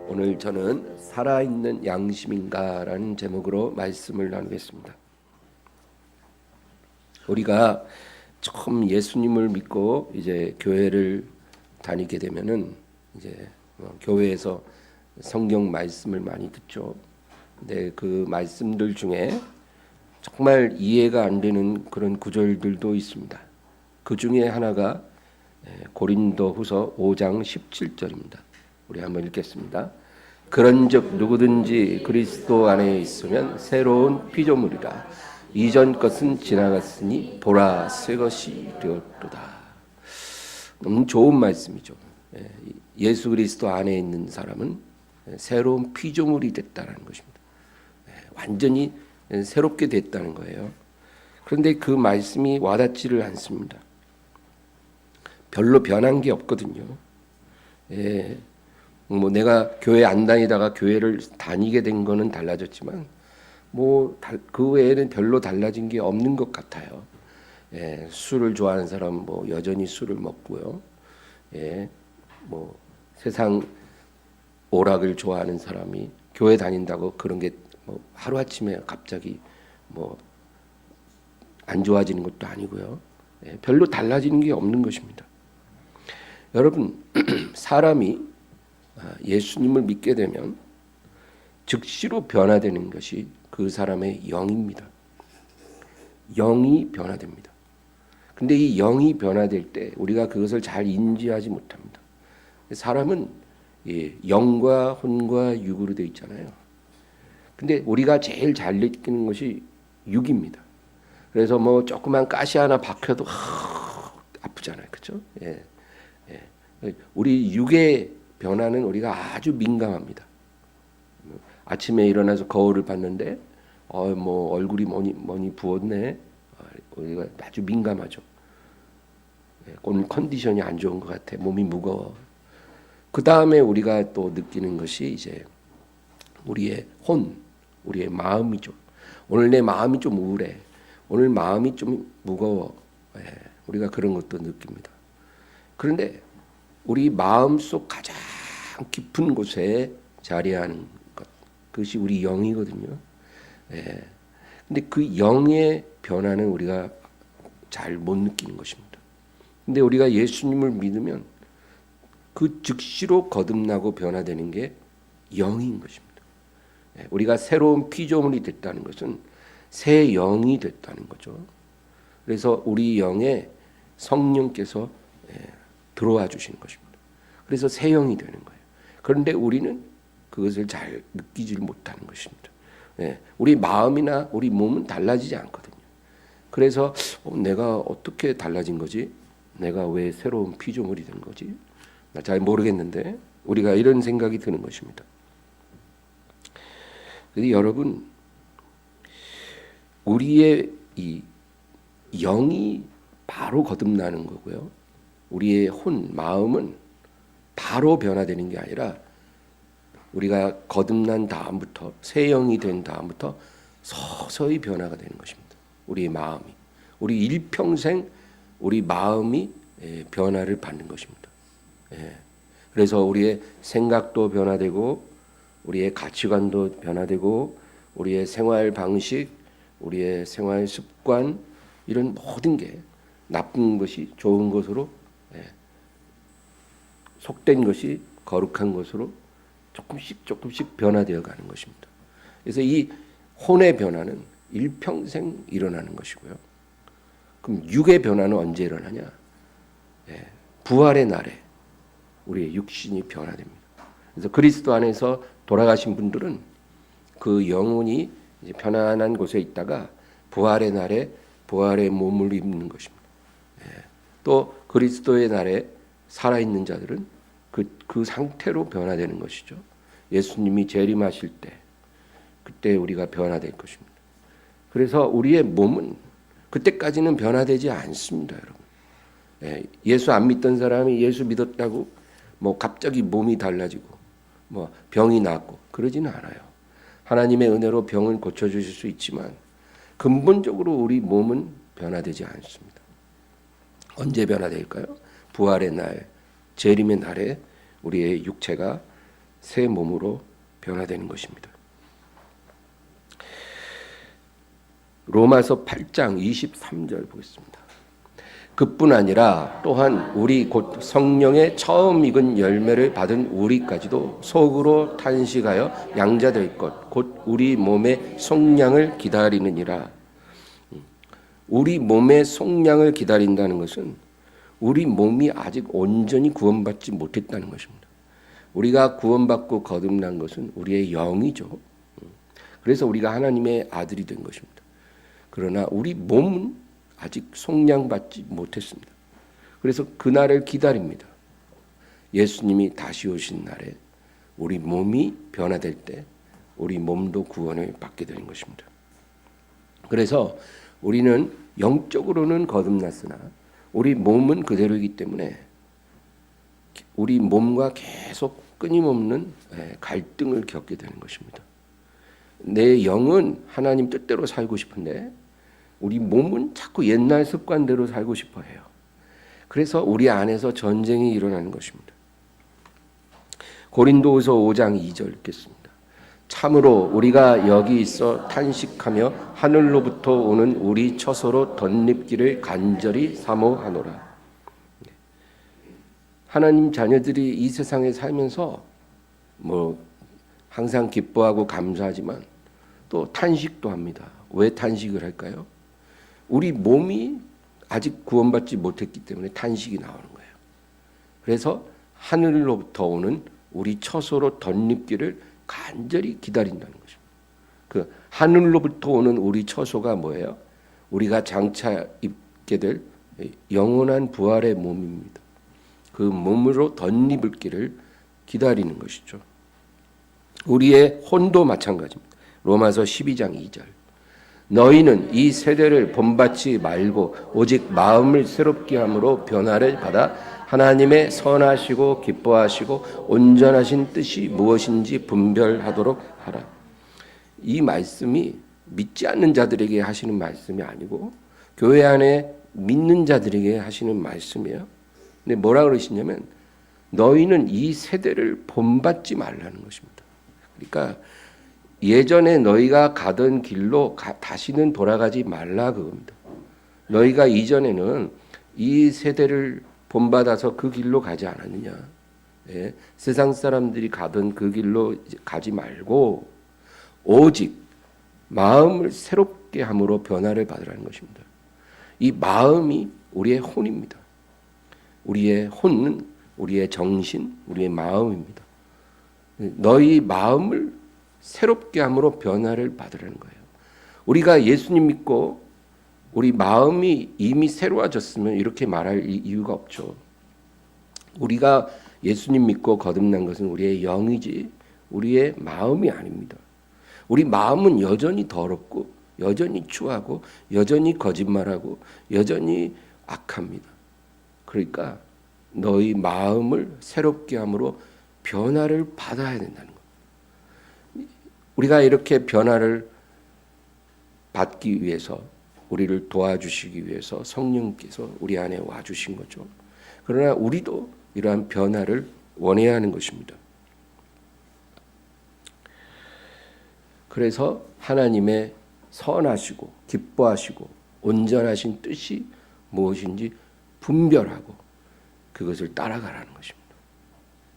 오늘 저는 살아있는 양심인가라는 제목으로 말씀을 나누겠습니다. 우리가 처음 예수님을 믿고 이제 교회를 다니게 되면은 이제 교회에서 성경 말씀을 많이 듣죠. 근데 그 말씀들 중에 정말 이해가 안 되는 그런 구절들도 있습니다. 그 중에 하나가 고린도후서 5장 17절입니다. 우리 한번 읽겠습니다. 그런즉 누구든지 그리스도 안에 있으면 새로운 피조물이라. 이전 것은 지나갔으니 보라 새 것이 되었도다. 너무 좋은 말씀이죠. 예수 그리스도 안에 있는 사람은 새로운 피조물이 됐다는 것입니다. 완전히 새롭게 됐다는 거예요. 그런데 그 말씀이 와닿지를 않습니다. 별로 변한 게 없거든요. 뭐 내가 교회 안 다니다가 교회를 다니게 된 거는 달라졌지만 뭐 그 외에는 별로 달라진 게 없는 것 같아요. 술을 좋아하는 사람 뭐 여전히 술을 먹고요. 뭐 세상 오락을 좋아하는 사람이 교회 다닌다고 그런 게 뭐 하루 아침에 갑자기 뭐 안 좋아지는 것도 아니고요. 별로 달라지는 게 없는 것입니다. 여러분, 사람이 예수님을 믿게 되면 즉시로 변화되는 것이 그 사람의 영입니다. 영이 변화됩니다. 근데 이 영이 변화될 때 우리가 그것을 잘 인지하지 못합니다. 사람은 영과 혼과 육으로 되어 있잖아요. 근데 우리가 제일 잘 느끼는 것이 육입니다. 그래서 뭐 조그만 가시 하나 박혀도 아프잖아요. 그렇죠? 우리 육의 변화는 우리가 아주 민감합니다. 아침에 일어나서 거울을 봤는데 뭐 얼굴이 뭐니 부었네. 우리가 아주 민감하죠. 오늘 컨디션이 안 좋은 것 같아. 몸이 무거워. 그 다음에 우리가 또 느끼는 것이 이제 우리의 혼, 우리의 마음이죠. 오늘 내 마음이 좀 우울해. 오늘 마음이 좀 무거워. 우리가 그런 것도 느낍니다. 그런데 우리 마음속 가장 깊은 곳에 자리하는 것, 그것이 우리 영이거든요. 근데 그 영의 변화는 우리가 잘 못 느끼는 것입니다. 근데 우리가 예수님을 믿으면 그 즉시로 거듭나고 변화되는 게 영인 것입니다. 우리가 새로운 피조물이 됐다는 것은 새 영이 됐다는 거죠. 그래서 우리 영에 성령께서 들어와 주시는 것입니다. 그래서 새 영이 되는 거예요. 그런데 우리는 그것을 잘 느끼지 못하는 것입니다. 우리 마음이나 우리 몸은 달라지지 않거든요. 그래서 내가 어떻게 달라진 거지? 내가 왜 새로운 피조물이 된 거지? 나 잘 모르겠는데 우리가 이런 생각이 드는 것입니다. 그런데 여러분, 우리의 이 영이 바로 거듭나는 거고요. 우리의 마음은 바로 변화되는 게 아니라 우리가 거듭난 다음부터 새 영이 된 다음부터 서서히 변화가 되는 것입니다. 우리의 마음이. 우리 일평생 우리 마음이 변화를 받는 것입니다. 그래서 우리의 생각도 변화되고 우리의 가치관도 변화되고 우리의 생활 방식, 우리의 생활 습관 이런 모든 게 나쁜 것이 좋은 것으로 속된 것이 거룩한 것으로 조금씩 변화되어 가는 것입니다. 그래서 이 혼의 변화는 일평생 일어나는 것이고요. 그럼 육의 변화는 언제 일어나냐? 부활의 날에 우리의 육신이 변화됩니다. 그래서 그리스도 안에서 돌아가신 분들은 그 영혼이 이제 편안한 곳에 있다가 부활의 날에 부활의 몸을 입는 것입니다. 또 그리스도의 날에 살아있는 자들은 그 상태로 변화되는 것이죠. 예수님이 재림하실 때 그때 우리가 변화될 것입니다. 그래서 우리의 몸은 그때까지는 변화되지 않습니다, 여러분. 예수 안 믿던 사람이 예수 믿었다고 뭐 갑자기 몸이 달라지고 뭐 병이 낫고 그러지는 않아요. 하나님의 은혜로 병을 고쳐주실 수 있지만 근본적으로 우리 몸은 변화되지 않습니다. 언제 변화될까요? 부활의 날, 재림의 날에 우리의 육체가 새 몸으로 변화되는 것입니다. 로마서 8장 23절 보겠습니다. 그뿐 아니라 또한 우리 곧 성령의 처음 익은 열매를 받은 우리까지도 속으로 탄식하여 양자될 것 곧 우리 몸의 속량을 기다리느니라. 우리 몸의 속량을 기다린다는 것은 우리 몸이 아직 온전히 구원받지 못했다는 것입니다. 우리가 구원받고 거듭난 것은 우리의 영이죠. 그래서 우리가 하나님의 아들이 된 것입니다. 그러나 우리 몸은 아직 속량받지 못했습니다. 그래서 그날을 기다립니다. 예수님이 다시 오신 날에 우리 몸이 변화될 때 우리 몸도 구원을 받게 되는 것입니다. 그래서 우리는 영적으로는 거듭났으나 우리 몸은 그대로이기 때문에 우리 몸과 계속 끊임없는 갈등을 겪게 되는 것입니다. 내 영은 하나님 뜻대로 살고 싶은데 우리 몸은 자꾸 옛날 습관대로 살고 싶어 해요. 그래서 우리 안에서 전쟁이 일어나는 것입니다. 고린도후서 5장 2절 읽겠습니다. 참으로 우리가 여기 있어 탄식하며 하늘로부터 오는 우리 처소로 덧립기를 간절히 사모하노라. 하나님 자녀들이 이 세상에 살면서 항상 기뻐하고 감사하지만 또 탄식도 합니다. 왜 탄식을 할까요? 우리 몸이 아직 구원받지 못했기 때문에 탄식이 나오는 거예요. 그래서 하늘로부터 오는 우리 처소로 덧립기를 간절히 기다린다는 것입니다. 그 하늘로부터 오는 우리 처소가 뭐예요? 우리가 장차 입게 될 영원한 부활의 몸입니다. 그 몸으로 덧입을 길을 기다리는 것이죠. 우리의 혼도 마찬가지입니다. 로마서 12장 2절. 너희는 이 세대를 본받지 말고 오직 마음을 새롭게 함으로 변화를 받아 하나님의 선하시고 기뻐하시고 온전하신 뜻이 무엇인지 분별하도록 하라. 이 말씀이 믿지 않는 자들에게 하시는 말씀이 아니고 교회 안에 믿는 자들에게 하시는 말씀이에요. 근데 뭐라 그러시냐면 너희는 이 세대를 본받지 말라는 것입니다. 그러니까 예전에 너희가 가던 길로 다시는 돌아가지 말라 그겁니다. 너희가 이전에는 이 세대를 본받아서 그 길로 가지 않았느냐. 예, 세상 사람들이 가던 그 길로 가지 말고 오직 마음을 새롭게 함으로 변화를 받으라는 것입니다. 이 마음이 우리의 혼입니다. 우리의 혼은 우리의 정신, 우리의 마음입니다. 너희 마음을 새롭게 함으로 변화를 받으라는 거예요. 우리가 예수님 믿고 우리 마음이 이미 새로워졌으면 이렇게 말할 이유가 없죠. 우리가 예수님 믿고 거듭난 것은 우리의 영이지 우리의 마음이 아닙니다. 우리 마음은 여전히 더럽고 여전히 추하고 여전히 거짓말하고 여전히 악합니다. 그러니까 너희 마음을 새롭게 함으로 변화를 받아야 된다는 거예요. 우리가 이렇게 변화를 받기 위해서 우리를 도와주시기 위해서 성령께서 우리 안에 와주신 거죠. 그러나 우리도 이러한 변화를 원해야 하는 것입니다. 그래서 하나님의 선하시고 기뻐하시고 온전하신 뜻이 무엇인지 분별하고 그것을 따라가라는 것입니다.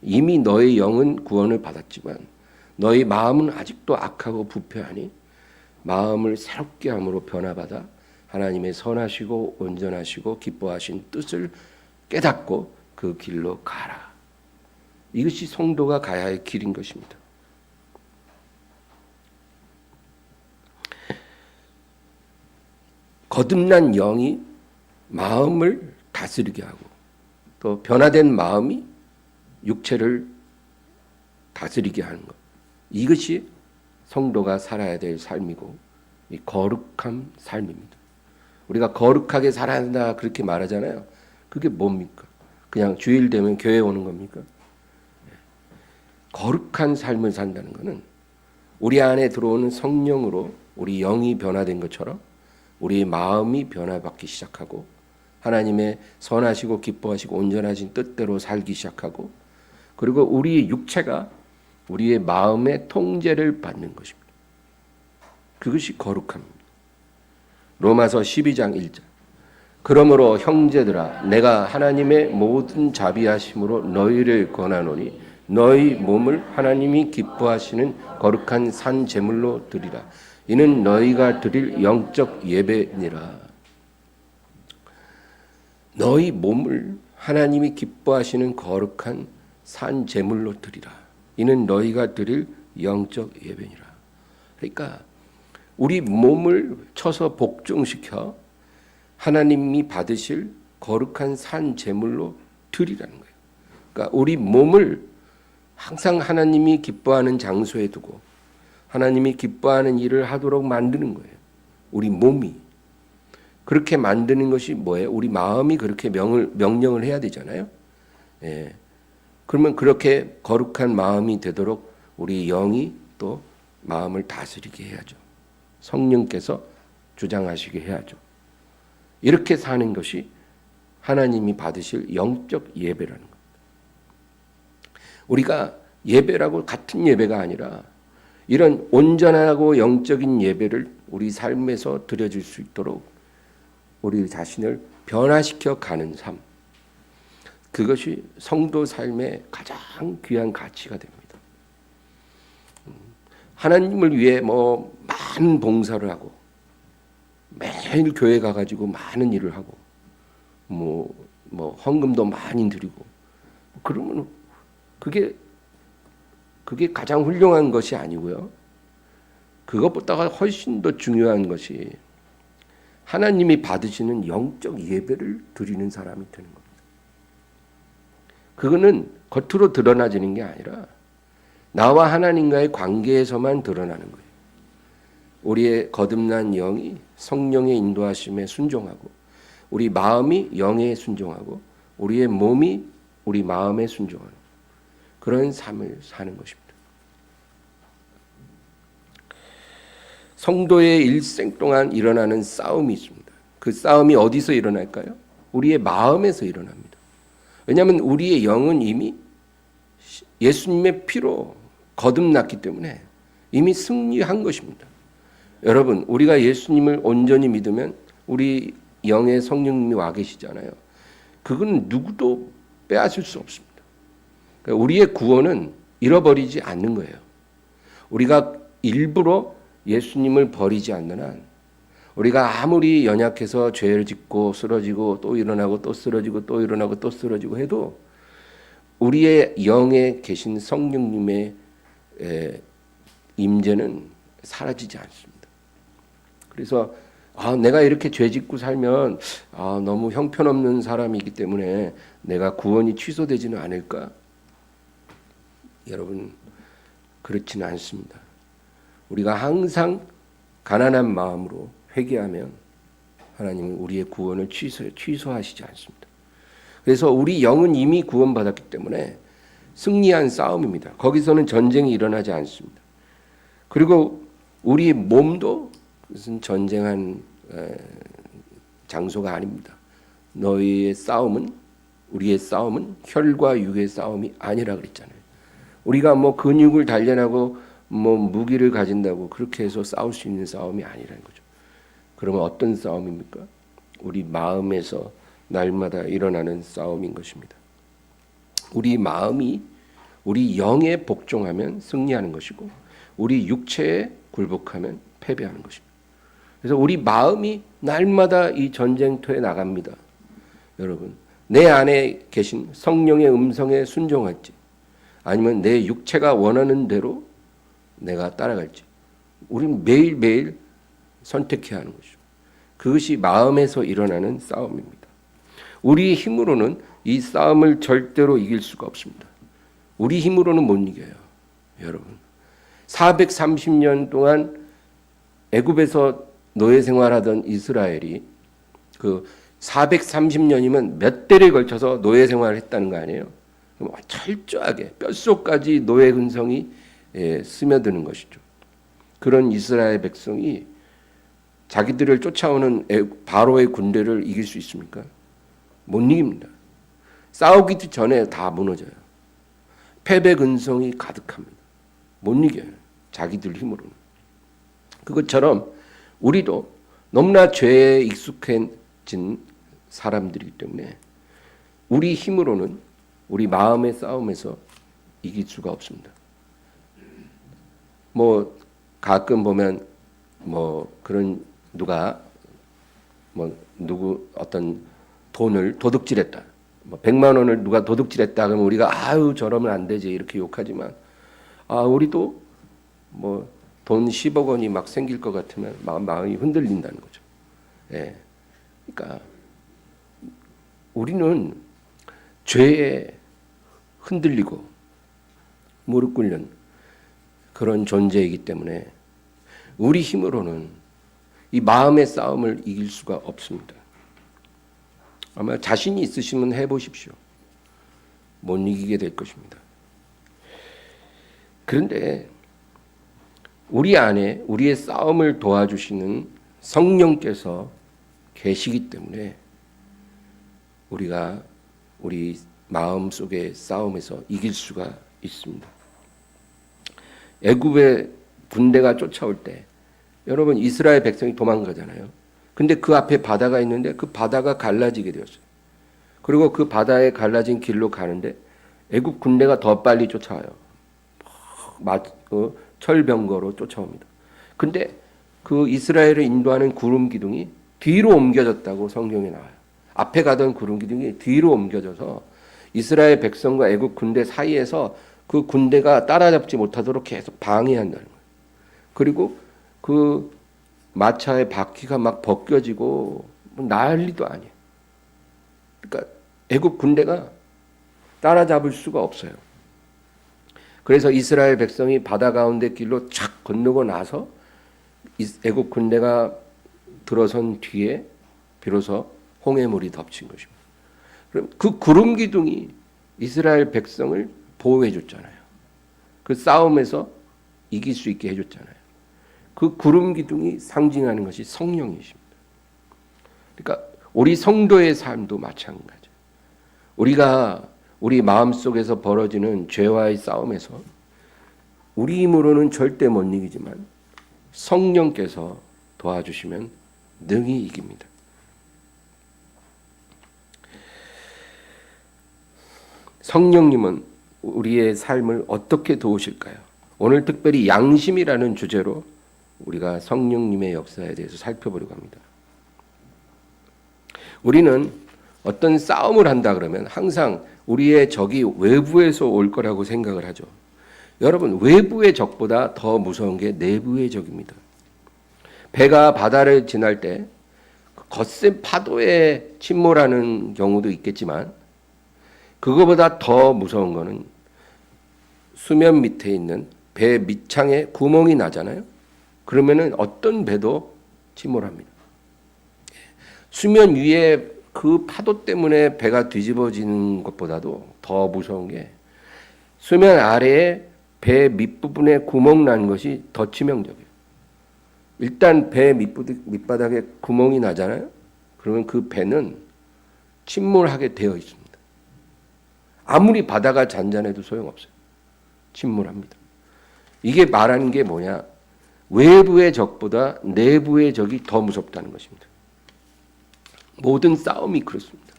이미 너의 영은 구원을 받았지만 너희 마음은 아직도 악하고 부패하니 마음을 새롭게 함으로 변화받아 하나님의 선하시고 온전하시고 기뻐하신 뜻을 깨닫고 그 길로 가라. 이것이 성도가 가야 할 길인 것입니다. 거듭난 영이 마음을 다스리게 하고 또 변화된 마음이 육체를 다스리게 하는 것. 이것이 성도가 살아야 될 삶이고 이 거룩한 삶입니다. 우리가 거룩하게 살아야 한다 그렇게 말하잖아요. 그게 뭡니까? 그냥 주일 되면 교회 오는 겁니까? 거룩한 삶을 산다는 것은 우리 안에 들어오는 성령으로 우리 영이 변화된 것처럼 우리 마음이 변화받기 시작하고 하나님의 선하시고 기뻐하시고 온전하신 뜻대로 살기 시작하고 그리고 우리 육체가 우리의 마음의 통제를 받는 것입니다. 그것이 거룩함입니다. 로마서 12장 1절. 그러므로 형제들아 내가 하나님의 모든 자비하심으로 너희를 권하노니 너희 몸을 하나님이 기뻐하시는 거룩한 산 제물로 드리라. 이는 너희가 드릴 영적 예배니라. 너희 몸을 하나님이 기뻐하시는 거룩한 산 제물로 드리라. 이는 너희가 드릴 영적 예배니라. 그러니까 우리 몸을 쳐서 복종시켜 하나님이 받으실 거룩한 산 제물로 드리라는 거예요. 그러니까 우리 몸을 항상 하나님이 기뻐하는 장소에 두고 하나님이 기뻐하는 일을 하도록 만드는 거예요. 우리 몸이. 그렇게 만드는 것이 뭐예요? 우리 마음이 그렇게 명령을 해야 되잖아요. 예. 그러면 그렇게 거룩한 마음이 되도록 우리 영이 또 마음을 다스리게 해야죠. 성령께서 주장하시게 해야죠. 이렇게 사는 것이 하나님이 받으실 영적 예배라는 겁니다. 우리가 예배라고 같은 예배가 아니라 이런 온전하고 영적인 예배를 우리 삶에서 드려줄 수 있도록 우리 자신을 변화시켜 가는 삶, 그것이 성도 삶의 가장 귀한 가치가 됩니다. 하나님을 위해 많은 봉사를 하고 매일 교회 가가지고 많은 일을 하고 헌금도 많이 드리고 그러면 그게 가장 훌륭한 것이 아니고요. 그것보다가 훨씬 더 중요한 것이 하나님이 받으시는 영적 예배를 드리는 사람이 되는 겁니다. 그거는 겉으로 드러나지는 게 아니라 나와 하나님과의 관계에서만 드러나는 거예요. 우리의 거듭난 영이 성령의 인도하심에 순종하고 우리 마음이 영에 순종하고 우리의 몸이 우리 마음에 순종하는 그런 삶을 사는 것입니다. 성도의 일생 동안 일어나는 싸움이 있습니다. 그 싸움이 어디서 일어날까요? 우리의 마음에서 일어납니다. 왜냐하면 우리의 영은 이미 예수님의 피로 거듭났기 때문에 이미 승리한 것입니다. 여러분, 우리가 예수님을 온전히 믿으면 우리 영의 성령님이 와 계시잖아요. 그건 누구도 빼앗을 수 없습니다. 그러니까 우리의 구원은 잃어버리지 않는 거예요. 우리가 일부러 예수님을 버리지 않는 한 우리가 아무리 연약해서 죄를 짓고 쓰러지고 또 일어나고 또 쓰러지고 또 일어나고 또 쓰러지고 해도 우리의 영에 계신 성령님의 임재는 사라지지 않습니다. 그래서 내가 이렇게 죄 짓고 살면 너무 형편없는 사람이기 때문에 내가 구원이 취소되지는 않을까? 여러분, 그렇지는 않습니다. 우리가 항상 가난한 마음으로 회개하면 하나님은 우리의 구원을 취소하시지 않습니다. 그래서 우리 영은 이미 구원받았기 때문에 승리한 싸움입니다. 거기서는 전쟁이 일어나지 않습니다. 그리고 우리 몸도 무슨 전쟁한 장소가 아닙니다. 우리의 싸움은 혈과 육의 싸움이 아니라 그랬잖아요. 우리가 근육을 단련하고 무기를 가진다고 그렇게 해서 싸울 수 있는 싸움이 아니라는 거죠. 그러면 어떤 싸움입니까? 우리 마음에서 날마다 일어나는 싸움인 것입니다. 우리 마음이 우리 영에 복종하면 승리하는 것이고 우리 육체에 굴복하면 패배하는 것입니다. 그래서 우리 마음이 날마다 이 전쟁터에 나갑니다. 여러분, 내 안에 계신 성령의 음성에 순종할지 아니면 내 육체가 원하는 대로 내가 따라갈지 우리는 매일매일 선택해야 하는 것이죠. 그것이 마음에서 일어나는 싸움입니다. 우리의 힘으로는 이 싸움을 절대로 이길 수가 없습니다. 우리 힘으로는 못 이겨요. 여러분, 430년 동안 애굽에서 노예 생활하던 이스라엘이 그 430년이면 몇 대를 걸쳐서 노예 생활을 했다는 거 아니에요? 철저하게 뼛속까지 노예 근성이 스며드는 것이죠. 그런 이스라엘 백성이 자기들을 쫓아오는 바로의 군대를 이길 수 있습니까? 못 이깁니다. 싸우기 전에 다 무너져요. 패배 근성이 가득합니다. 못 이겨요. 자기들 힘으로는. 그것처럼 우리도 너무나 죄에 익숙해진 사람들이기 때문에 우리 힘으로는 우리 마음의 싸움에서 이길 수가 없습니다. 뭐 가끔 보면 뭐 그런 누가 뭐 누구 어떤 돈을 도둑질했다. 뭐 100만 원을 누가 도둑질했다 그러면 우리가 아유 저러면 안 되지 이렇게 욕하지만 우리도 뭐 돈 10억 원이 막 생길 것 같으면 마음이 흔들린다는 거죠. 예. 그러니까 우리는 죄에 흔들리고 무릎 꿇는 그런 존재이기 때문에 우리 힘으로는 이 마음의 싸움을 이길 수가 없습니다. 아마 자신이 있으시면 해보십시오. 못 이기게 될 것입니다. 그런데 우리 안에 우리의 싸움을 도와주시는 성령께서 계시기 때문에 우리가 우리 마음 속의 싸움에서 이길 수가 있습니다. 애굽의 군대가 쫓아올 때 여러분 이스라엘 백성이 도망가잖아요. 근데 그 앞에 바다가 있는데 그 바다가 갈라지게 되었어요. 그리고 그 바다에 갈라진 길로 가는데 애굽 군대가 더 빨리 쫓아와요. 철병거로 쫓아옵니다. 근데 그 이스라엘을 인도하는 구름 기둥이 뒤로 옮겨졌다고 성경에 나와요. 앞에 가던 구름 기둥이 뒤로 옮겨져서 이스라엘 백성과 애굽 군대 사이에서 그 군대가 따라잡지 못하도록 계속 방해한다는 거예요. 그리고 그 마차의 바퀴가 막 벗겨지고 난리도 아니에요. 그러니까 애굽 군대가 따라잡을 수가 없어요. 그래서 이스라엘 백성이 바다 가운데 길로 착 건너고 나서 애굽 군대가 들어선 뒤에 비로소 홍해물이 덮친 것입니다. 그럼 그 구름 기둥이 이스라엘 백성을 보호해 줬잖아요. 그 싸움에서 이길 수 있게 해줬잖아요. 그 구름 기둥이 상징하는 것이 성령이십니다. 그러니까 우리 성도의 삶도 마찬가지예요. 우리가 우리 마음속에서 벌어지는 죄와의 싸움에서 우리 힘으로는 절대 못 이기지만 성령께서 도와주시면 능히 이깁니다. 성령님은 우리의 삶을 어떻게 도우실까요? 오늘 특별히 양심이라는 주제로 우리가 성령님의 역사에 대해서 살펴보려고 합니다. 우리는 어떤 싸움을 한다 그러면 항상 우리의 적이 외부에서 올 거라고 생각을 하죠. 여러분, 외부의 적보다 더 무서운 게 내부의 적입니다. 배가 바다를 지날 때 거센 파도에 침몰하는 경우도 있겠지만 그거보다 더 무서운 거는 수면 밑에 있는 배 밑창에 구멍이 나잖아요. 그러면은 어떤 배도 침몰합니다. 수면 위에 그 파도 때문에 배가 뒤집어지는 것보다도 더 무서운 게 수면 아래에 배 밑부분에 구멍 난 것이 더 치명적이에요. 일단 배 밑바닥에 구멍이 나잖아요. 그러면 그 배는 침몰하게 되어 있습니다. 아무리 바다가 잔잔해도 소용없어요. 침몰합니다. 이게 말하는 게 뭐냐? 외부의 적보다 내부의 적이 더 무섭다는 것입니다. 모든 싸움이 그렇습니다.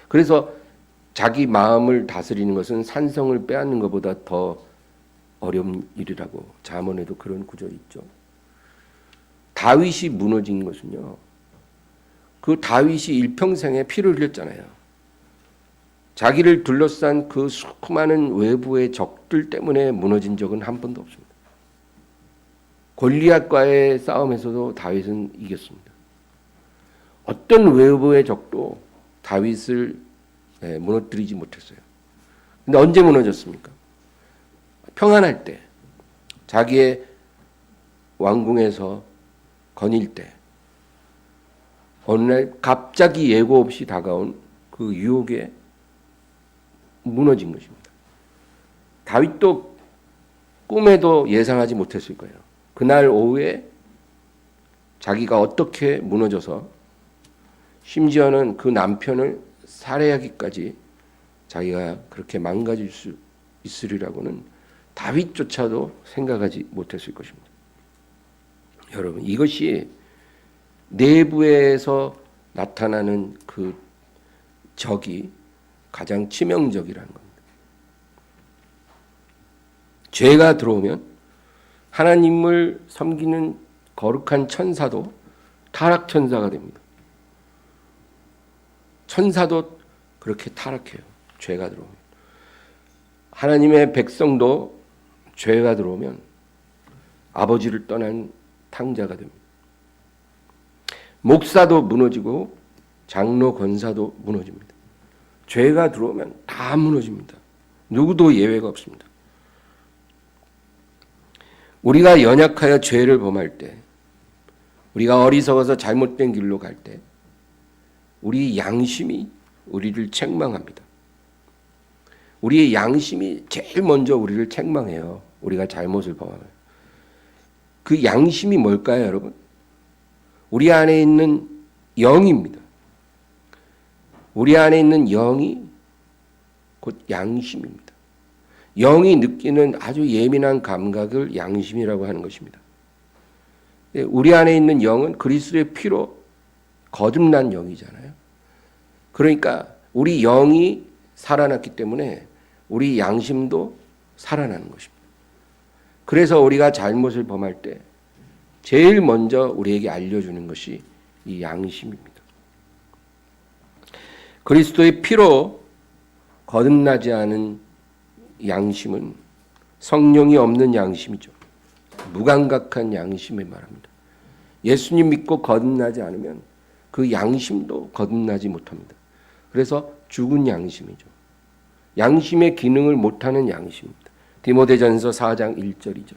그래서 자기 마음을 다스리는 것은 산성을 빼앗는 것보다 더 어려운 일이라고 잠언에도 그런 구절이 있죠. 다윗이 무너진 것은요. 그 다윗이 일평생에 피를 흘렸잖아요. 자기를 둘러싼 그 수많은 외부의 적들 때문에 무너진 적은 한 번도 없습니다. 골리앗과의 싸움에서도 다윗은 이겼습니다. 어떤 외부의 적도 다윗을 무너뜨리지 못했어요. 근데 언제 무너졌습니까? 평안할 때, 자기의 왕궁에서 거닐 때, 어느 날 갑자기 예고 없이 다가온 그 유혹에 무너진 것입니다. 다윗도 꿈에도 예상하지 못했을 거예요. 그날 오후에 자기가 어떻게 무너져서 심지어는 그 남편을 살해하기까지 자기가 그렇게 망가질 수 있으리라고는 다윗조차도 생각하지 못했을 것입니다. 여러분, 이것이 내부에서 나타나는 그 적이 가장 치명적이라는 겁니다. 죄가 들어오면 하나님을 섬기는 거룩한 천사도 타락천사가 됩니다. 천사도 그렇게 타락해요. 죄가 들어오면. 하나님의 백성도 죄가 들어오면 아버지를 떠난 탕자가 됩니다. 목사도 무너지고 장로 권사도 무너집니다. 죄가 들어오면 다 무너집니다. 누구도 예외가 없습니다. 우리가 연약하여 죄를 범할 때, 우리가 어리석어서 잘못된 길로 갈 때 우리 양심이 우리를 책망합니다. 우리의 양심이 제일 먼저 우리를 책망해요. 우리가 잘못을 범하면. 그 양심이 뭘까요, 여러분? 우리 안에 있는 영입니다. 우리 안에 있는 영이 곧 양심입니다. 영이 느끼는 아주 예민한 감각을 양심이라고 하는 것입니다. 우리 안에 있는 영은 그리스도의 피로 거듭난 영이잖아요. 그러니까 우리 영이 살아났기 때문에 우리 양심도 살아나는 것입니다. 그래서 우리가 잘못을 범할 때 제일 먼저 우리에게 알려주는 것이 이 양심입니다. 그리스도의 피로 거듭나지 않은 양심은 성령이 없는 양심이죠. 무감각한 양심을 말합니다. 예수님 믿고 거듭나지 않으면 그 양심도 거듭나지 못합니다. 그래서 죽은 양심이죠. 양심의 기능을 못하는 양심입니다. 디모데전서 4장 1절 2절.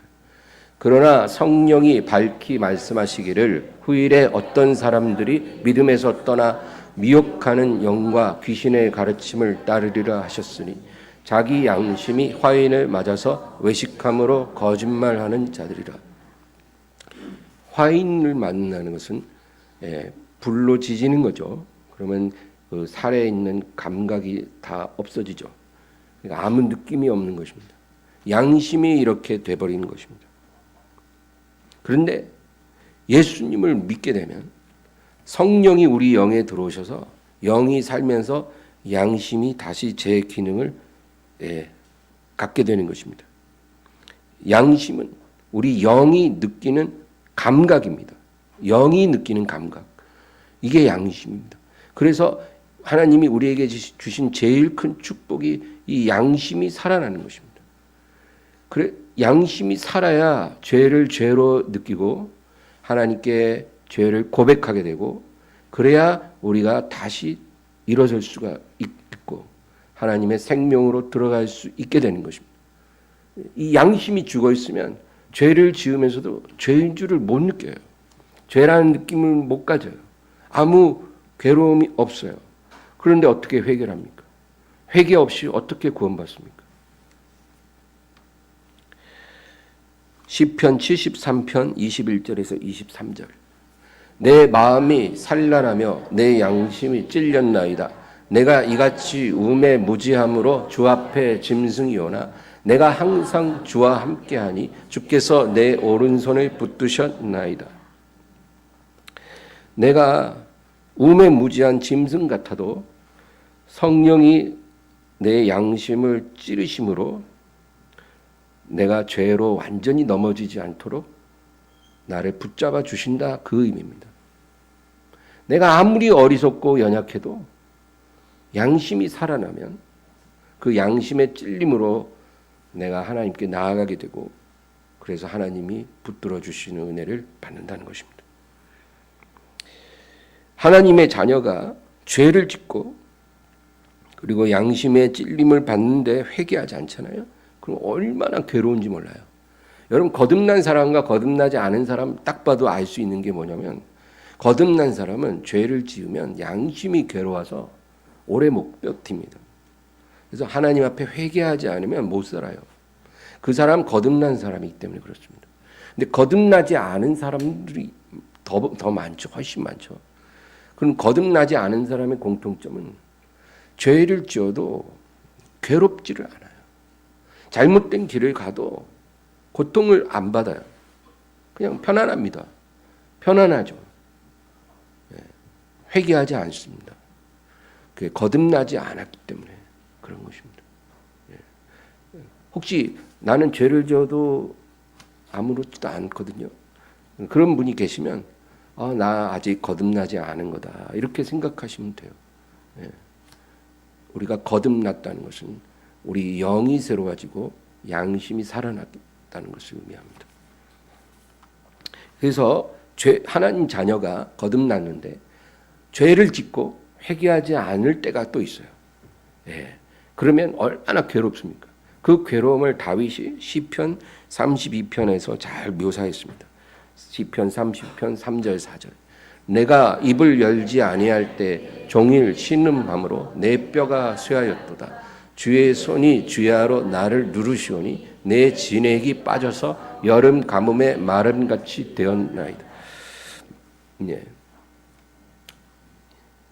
그러나 성령이 밝히 말씀하시기를 후일에 어떤 사람들이 믿음에서 떠나 미혹하는 영과 귀신의 가르침을 따르리라 하셨으니 자기 양심이 화인을 맞아서 외식함으로 거짓말하는 자들이라. 화인을 만나는 것은 불로 지지는 거죠. 그러면 그 살에 있는 감각이 다 없어지죠. 그러니까 아무 느낌이 없는 것입니다. 양심이 이렇게 돼버리는 것입니다. 그런데 예수님을 믿게 되면 성령이 우리 영에 들어오셔서 영이 살면서 양심이 다시 제 기능을 갖게 되는 것입니다. 양심은 우리 영이 느끼는 감각입니다. 영이 느끼는 감각. 이게 양심입니다. 그래서 하나님이 우리에게 주신 제일 큰 축복이 이 양심이 살아나는 것입니다. 그래, 양심이 살아야 죄를 죄로 느끼고 하나님께 죄를 고백하게 되고 그래야 우리가 다시 일어설 수가 있고 하나님의 생명으로 들어갈 수 있게 되는 것입니다. 이 양심이 죽어 있으면 죄를 지으면서도 죄인 줄을 못 느껴요. 죄라는 느낌을 못 가져요. 아무 괴로움이 없어요. 그런데 어떻게 해결합니까? 회개 없이 어떻게 구원받습니까? 시편 73편 21절에서 23절. 내 마음이 산란하며 내 양심이 찔렸나이다. 내가 이같이 우매 무지함으로 주 앞에 짐승이오나 내가 항상 주와 함께하니 주께서 내 오른손을 붙드셨나이다. 내가 우매무지한 짐승 같아도 성령이 내 양심을 찌르심으로 내가 죄로 완전히 넘어지지 않도록 나를 붙잡아 주신다, 그 의미입니다. 내가 아무리 어리석고 연약해도 양심이 살아나면 그 양심의 찔림으로 내가 하나님께 나아가게 되고 그래서 하나님이 붙들어 주시는 은혜를 받는다는 것입니다. 하나님의 자녀가 죄를 짓고 그리고 양심의 찔림을 받는데 회개하지 않잖아요. 그럼 얼마나 괴로운지 몰라요. 여러분, 거듭난 사람과 거듭나지 않은 사람 딱 봐도 알 수 있는 게 뭐냐면 거듭난 사람은 죄를 지으면 양심이 괴로워서 오래 못 버팁니다. 그래서 하나님 앞에 회개하지 않으면 못 살아요. 그 사람 거듭난 사람이기 때문에 그렇습니다. 근데 거듭나지 않은 사람들이 더 많죠. 훨씬 많죠. 그럼 거듭나지 않은 사람의 공통점은 죄를 지어도 괴롭지를 않아요. 잘못된 길을 가도 고통을 안 받아요. 그냥 편안합니다. 편안하죠. 회개하지 않습니다. 그게 거듭나지 않았기 때문에 그런 것입니다. 혹시 나는 죄를 지어도 아무렇지도 않거든요. 그런 분이 계시면 나 아직 거듭나지 않은 거다 이렇게 생각하시면 돼요. 우리가 거듭났다는 것은 우리 영이 새로워지고 양심이 살아났다는 것을 의미합니다. 그래서 하나님 자녀가 거듭났는데 죄를 짓고 회개하지 않을 때가 또 있어요. 그러면 얼마나 괴롭습니까? 그 괴로움을 다윗이 시편 32편에서 잘 묘사했습니다. 시편 30편 3절 4절. 내가 입을 열지 아니할 때 종일 쉬는 밤으로 내 뼈가 쇠하였도다. 주의 손이 주야로 나를 누르시오니 내 진액이 빠져서 여름 가뭄에 마름같이 되었나이다.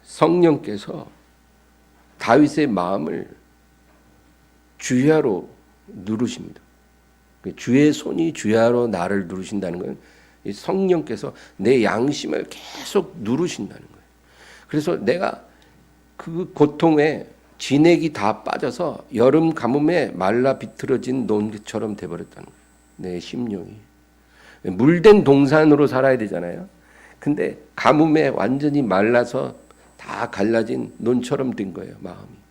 성령께서 다윗의 마음을 주야로 누르십니다. 주의 손이 주야로 나를 누르신다는 건 성령께서 내 양심을 계속 누르신다는 거예요. 그래서 내가 그 고통에 진액이 다 빠져서 여름 가뭄에 말라 비틀어진 논처럼 돼버렸다는 거예요. 내 심령이. 물된 동산으로 살아야 되잖아요. 근데 가뭄에 완전히 말라서 다 갈라진 논처럼 된 거예요, 마음이.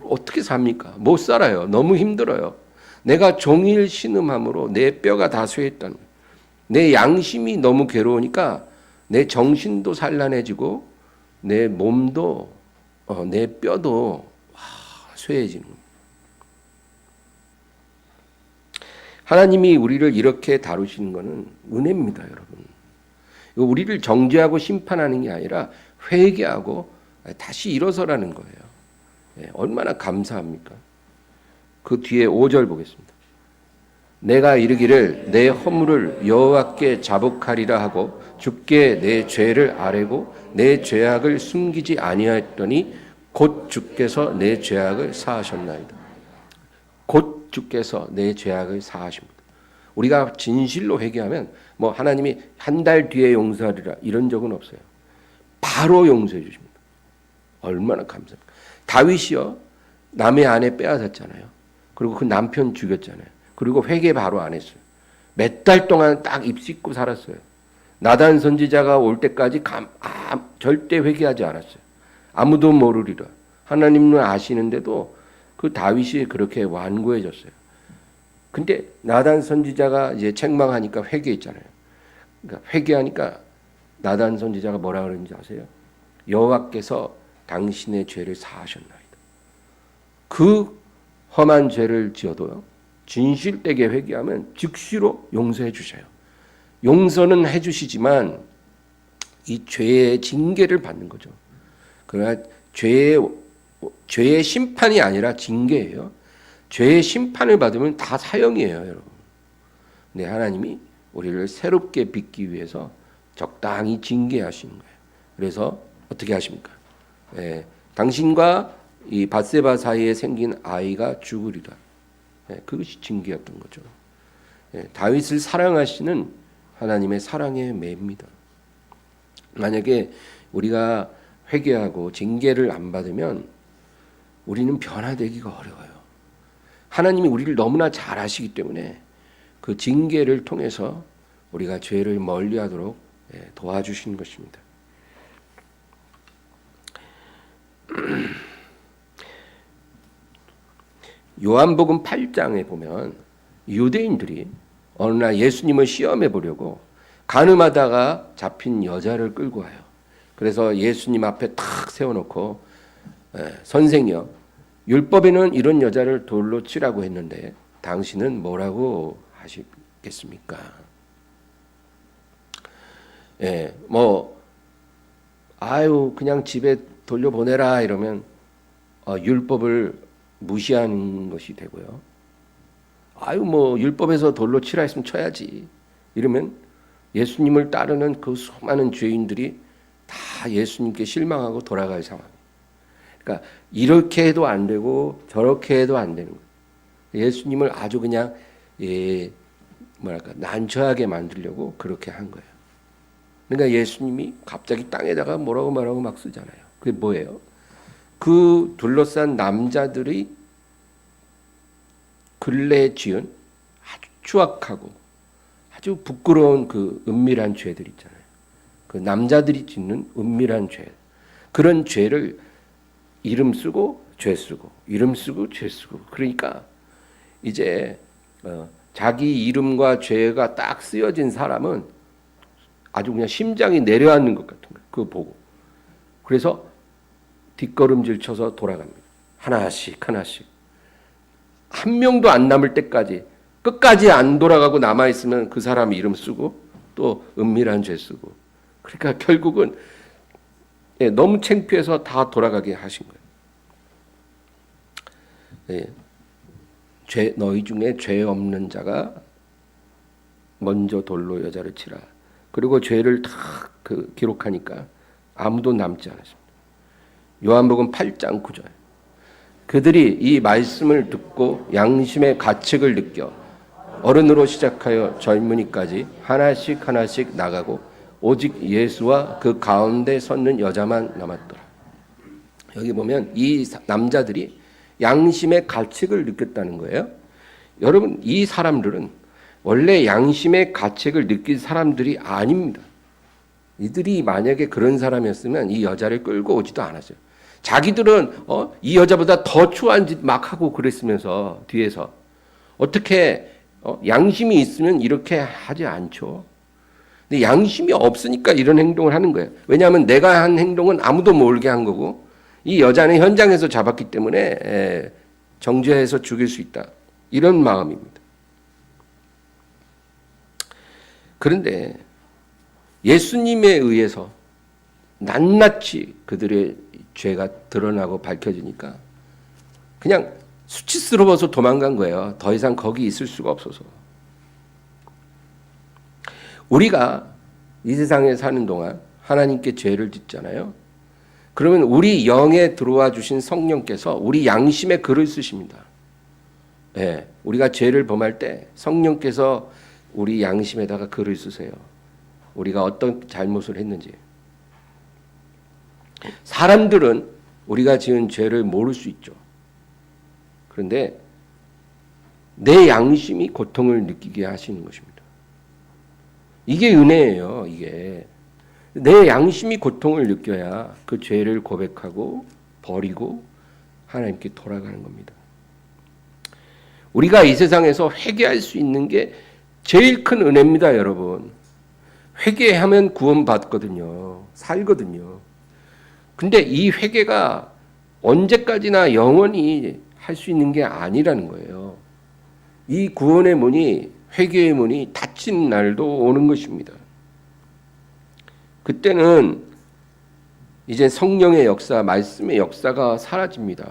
어떻게 삽니까? 못 살아요. 너무 힘들어요. 내가 종일 신음함으로 내 뼈가 다 쇠했다는 거예요. 내 양심이 너무 괴로우니까 내 정신도 산란해지고 내 몸도 내 뼈도 쇠해지는 겁니다. 하나님이 우리를 이렇게 다루시는 것은 은혜입니다, 여러분. 우리를 정죄하고 심판하는 게 아니라 회개하고 다시 일어서라는 거예요. 얼마나 감사합니까? 그 뒤에 5절 보겠습니다. 내가 이르기를 내 허물을 여호와께 자복하리라 하고 주께 내 죄를 아뢰고 내 죄악을 숨기지 아니하였더니 곧 주께서 내 죄악을 사하셨나이다. 곧 주께서 내 죄악을 사하십니다. 우리가 진실로 회개하면 하나님이 한 달 뒤에 용서하리라 이런 적은 없어요. 바로 용서해 주십니다. 얼마나 감사합니까? 다윗이요 남의 아내 빼앗았잖아요. 그리고 그 남편 죽였잖아요. 그리고 회개 바로 안 했어요. 몇 달 동안 딱 입 씻고 살았어요. 나단 선지자가 올 때까지 절대 회개하지 않았어요. 아무도 모르리라. 하나님은 아시는데도 그 다윗이 그렇게 완고해졌어요. 근데 나단 선지자가 이제 책망하니까 회개했잖아요. 그러니까 회개하니까 나단 선지자가 뭐라 그러는지 아세요? 여호와께서 당신의 죄를 사하셨나이다. 그 험한 죄를 지어도요. 진실되게 회개하면 즉시로 용서해 주셔요. 용서는 해 주시지만 이 죄의 징계를 받는 거죠. 그러나 죄의 심판이 아니라 징계예요. 죄의 심판을 받으면 다 사형이에요, 여러분. 네, 하나님이 우리를 새롭게 빚기 위해서 적당히 징계하시는 거예요. 그래서 어떻게 하십니까? 당신과 이 밧세바 사이에 생긴 아이가 죽으리라. 그것이 징계였던 거죠. 다윗을 사랑하시는 하나님의 사랑의 매입니다. 만약에 우리가 회개하고 징계를 안 받으면 우리는 변화되기가 어려워요. 하나님이 우리를 너무나 잘 아시기 때문에 그 징계를 통해서 우리가 죄를 멀리하도록 도와주시는 것입니다. 요한복음 8장에 보면 유대인들이 어느 날 예수님을 시험해 보려고 간음하다가 잡힌 여자를 끌고 와요. 그래서 예수님 앞에 탁 세워놓고 선생이요, 율법에는 이런 여자를 돌로 치라고 했는데 당신은 뭐라고 하시겠습니까? 그냥 집에 돌려보내라 이러면 율법을 무시하는 것이 되고요. 율법에서 돌로 치라 했으면 쳐야지. 이러면 예수님을 따르는 그 수많은 죄인들이 다 예수님께 실망하고 돌아갈 상황. 그러니까 이렇게 해도 안 되고 저렇게 해도 안 되는 거예요. 예수님을 아주 그냥 뭐랄까 난처하게 만들려고 그렇게 한 거예요. 그러니까 예수님이 갑자기 땅에다가 뭐라고 말하고 막 쓰잖아요. 그게 뭐예요? 그 둘러싼 남자들이 근래에 지은 아주 추악하고 아주 부끄러운 그 은밀한 죄들 있잖아요. 그 남자들이 짓는 은밀한 죄. 그런 죄를 이름 쓰고 죄 쓰고 이름 쓰고 죄 쓰고 그러니까 이제 자기 이름과 죄가 딱 쓰여진 사람은 아주 그냥 심장이 내려앉는 것 같은 거예요. 그거 보고. 그래서 뒷걸음질 쳐서 돌아갑니다. 하나씩 하나씩. 한 명도 안 남을 때까지 끝까지 안 돌아가고 남아있으면 그 사람 이름 쓰고 또 은밀한 죄 쓰고 그러니까 결국은 너무 창피해서 다 돌아가게 하신 거예요. 너희 중에 죄 없는 자가 먼저 돌로 여자를 치라. 그리고 죄를 다 기록하니까 아무도 남지 않았습니다. 요한복음 8장 9절. 그들이 이 말씀을 듣고 양심의 가책을 느껴 어른으로 시작하여 젊은이까지 하나씩 하나씩 나가고 오직 예수와 그 가운데 섰는 여자만 남았더라. 여기 보면 이 남자들이 양심의 가책을 느꼈다는 거예요. 여러분, 이 사람들은 원래 양심의 가책을 느낀 사람들이 아닙니다. 이들이 만약에 그런 사람이었으면 이 여자를 끌고 오지도 않았어요. 자기들은 이 여자보다 더 추한 짓 막 하고 그랬으면서 뒤에서 어떻게 양심이 있으면 이렇게 하지 않죠. 근데 양심이 없으니까 이런 행동을 하는 거예요. 왜냐하면 내가 한 행동은 아무도 모르게 한 거고 이 여자는 현장에서 잡았기 때문에 정죄해서 죽일 수 있다. 이런 마음입니다. 그런데 예수님에 의해서 낱낱이 그들의 죄가 드러나고 밝혀지니까 그냥 수치스러워서 도망간 거예요. 더 이상 거기 있을 수가 없어서. 우리가 이 세상에 사는 동안 하나님께 죄를 짓잖아요. 그러면 우리 영에 들어와 주신 성령께서 우리 양심에 글을 쓰십니다. 우리가 죄를 범할 때 성령께서 우리 양심에다가 글을 쓰세요. 우리가 어떤 잘못을 했는지. 사람들은 우리가 지은 죄를 모를 수 있죠. 그런데 내 양심이 고통을 느끼게 하시는 것입니다. 이게 은혜예요. 이게 내 양심이 고통을 느껴야 그 죄를 고백하고 버리고 하나님께 돌아가는 겁니다. 우리가 이 세상에서 회개할 수 있는 게 제일 큰 은혜입니다, 여러분. 회개하면 구원받거든요. 살거든요. 근데 이 회개가 언제까지나 영원히 할 수 있는 게 아니라는 거예요. 이 구원의 문이, 회개의 문이 닫힌 날도 오는 것입니다. 그때는 이제 성령의 역사, 말씀의 역사가 사라집니다.